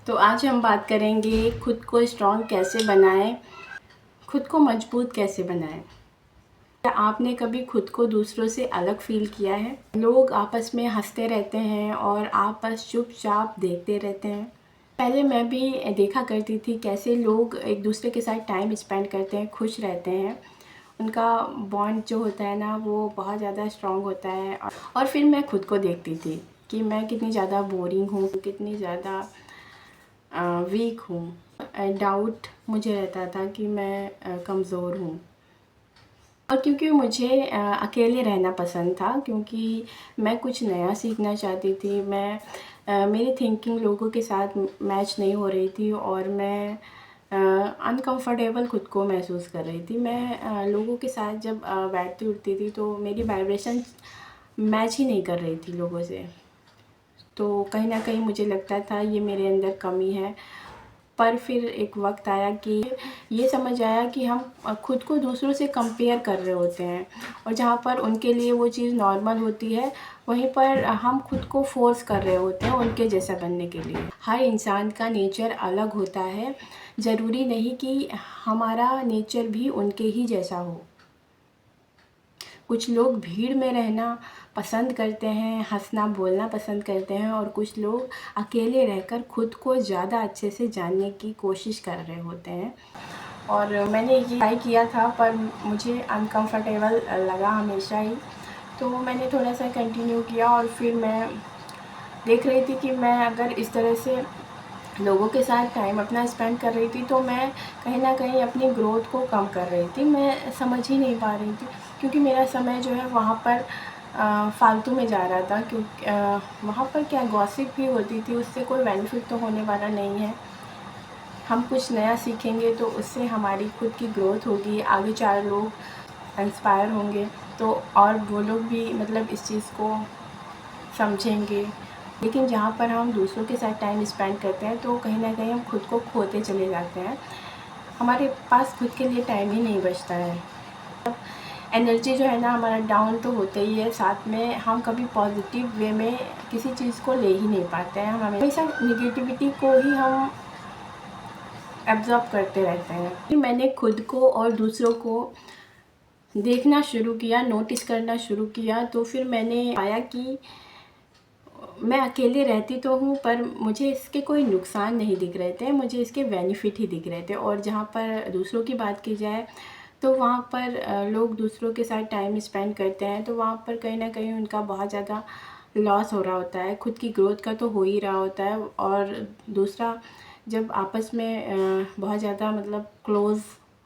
तो आज हम बात करेंगे खुद को स्ट्रॉन्ग कैसे बनाएं, खुद को मजबूत कैसे बनाएं। क्या आपने कभी खुद को दूसरों से अलग फील किया है? लोग आपस में हंसते रहते हैं और आप बस चुपचाप देखते रहते हैं। पहले मैं भी देखा करती थी कैसे लोग एक दूसरे के साथ टाइम स्पेंड करते हैं, खुश रहते हैं। उनका बॉन्ड जो होता है ना, वो बहुत ज़्यादा स्ट्रॉन्ग होता है। और फिर मैं खुद को देखती थी कि मैं कितनी ज़्यादा बोरिंग हूँ, कितनी ज़्यादा वीक हूँ। डाउट मुझे रहता था कि मैं कमज़ोर हूँ। और क्योंकि मुझे अकेले रहना पसंद था, क्योंकि मैं कुछ नया सीखना चाहती थी। मेरी थिंकिंग लोगों के साथ मैच नहीं हो रही थी और मैं अनकंफर्टेबल खुद को महसूस कर रही थी। मैं लोगों के साथ जब बैठती उठती थी तो मेरी वाइब्रेशन मैच ही नहीं कर रही थी लोगों से। तो कहीं ना कहीं मुझे लगता था ये मेरे अंदर कमी है। पर फिर एक वक्त आया कि ये समझ आया कि हम खुद को दूसरों से कंपेयर कर रहे होते हैं, और जहाँ पर उनके लिए वो चीज़ नॉर्मल होती है, वहीं पर हम खुद को फोर्स कर रहे होते हैं उनके जैसा बनने के लिए। हर इंसान का नेचर अलग होता है, ज़रूरी नहीं कि हमारा नेचर भी उनके ही जैसा हो। कुछ लोग भीड़ में रहना पसंद करते हैं, हंसना बोलना पसंद करते हैं, और कुछ लोग अकेले रहकर खुद को ज़्यादा अच्छे से जानने की कोशिश कर रहे होते हैं। और मैंने ये ट्राई किया था, पर मुझे अनकंफर्टेबल लगा हमेशा ही। तो मैंने थोड़ा सा कंटिन्यू किया और फिर मैं देख रही थी कि मैं अगर इस तरह से लोगों के साथ टाइम अपना स्पेंड कर रही थी तो मैं कहीं ना कहीं अपनी ग्रोथ को कम कर रही थी। मैं समझ ही नहीं पा रही थी, क्योंकि मेरा समय जो है वहाँ पर फालतू में जा रहा था। क्योंकि वहाँ पर क्या गॉसिप भी होती थी, उससे कोई बेनिफिट तो होने वाला नहीं है। हम कुछ नया सीखेंगे तो उससे हमारी खुद की ग्रोथ होगी, आगे 4 लोग इंस्पायर होंगे, तो और वो लोग भी मतलब इस चीज़ को समझेंगे। लेकिन जहाँ पर हम दूसरों के साथ टाइम स्पेंड करते हैं तो कहीं ना कहीं हम खुद को खोते चले जाते हैं। हमारे पास खुद के लिए टाइम ही नहीं बचता है। एनर्जी जो है ना, हमारा डाउन तो होता ही है, साथ में हम कभी पॉजिटिव वे में किसी चीज़ को ले ही नहीं पाते हैं। हम हमेशा निगेटिविटी को ही हम एब्जॉर्ब करते रहते हैं। फिर मैंने खुद को और दूसरों को देखना शुरू किया, नोटिस करना शुरू किया, तो फिर मैंने पाया कि मैं अकेले रहती तो हूँ, पर मुझे इसके कोई नुकसान नहीं दिख रहे थे, मुझे इसके बेनिफिट ही दिख रहे थे। और जहाँ पर दूसरों की बात की जाए तो वहाँ पर लोग दूसरों के साथ टाइम स्पेंड करते हैं, तो वहाँ पर कहीं ना कहीं उनका बहुत ज़्यादा लॉस हो रहा होता है। खुद की ग्रोथ का तो हो ही रहा होता है, और दूसरा जब आपस में बहुत ज़्यादा मतलब क्लोज़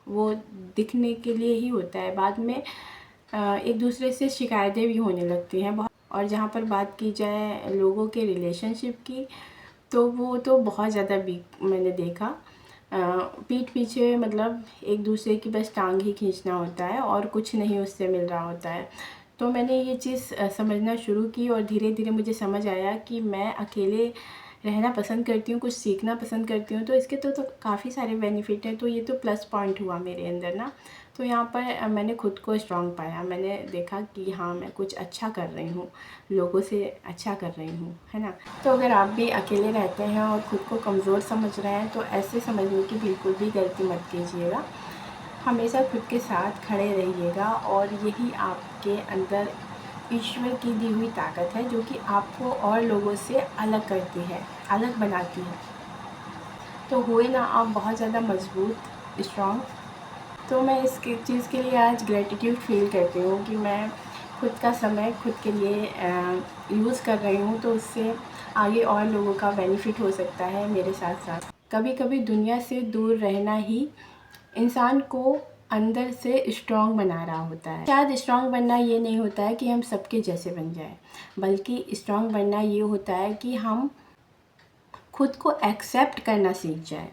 वो दिखने के लिए ही होता है, बाद में एक दूसरे से शिकायतें भी होने लगती हैं बहुत। और जहाँ पर बात की जाए लोगों के रिलेशनशिप की, तो वो तो बहुत ज़्यादा वीक मैंने देखा। पीठ पीछे मतलब एक दूसरे की बस टांग ही खींचना होता है और कुछ नहीं उससे मिल रहा होता है। तो मैंने ये चीज़ समझना शुरू की, और धीरे धीरे मुझे समझ आया कि मैं अकेले रहना पसंद करती हूँ, कुछ सीखना पसंद करती हूँ। तो इसके तो काफ़ी सारे बेनिफिट हैं, तो ये तो प्लस पॉइंट हुआ मेरे अंदर ना। तो यहाँ पर मैंने खुद को स्ट्रॉन्ग पाया। मैंने देखा कि हाँ, मैं कुछ अच्छा कर रही हूँ, लोगों से अच्छा कर रही हूँ, है ना। तो अगर आप भी अकेले रहते हैं और ख़ुद को कमज़ोर समझ रहे हैं, तो ऐसे समझने की बिल्कुल भी गलती मत कीजिएगा। हमेशा खुद के साथ खड़े रहिएगा, और यही आपके अंदर ईश्वर की दी हुई ताकत है, जो कि आपको और लोगों से अलग करती है, अलग बनाती है। तो हुए ना आप बहुत ज़्यादा मजबूत, स्ट्रॉन्ग। तो मैं इस चीज़ के लिए आज ग्रेटिट्यूड फील करती हूँ कि मैं खुद का समय खुद के लिए यूज़ कर रही हूँ, तो उससे आगे और लोगों का बेनिफिट हो सकता है मेरे साथ साथ। कभी कभी दुनिया से दूर रहना ही इंसान को अंदर से स्ट्रॉन्ग बना रहा होता है। शायद स्ट्रॉन्ग बनना ये नहीं होता है कि हम सबके जैसे बन जाएं, बल्कि स्ट्रॉन्ग बनना ये होता है कि हम खुद को एक्सेप्ट करना सीख जाएं।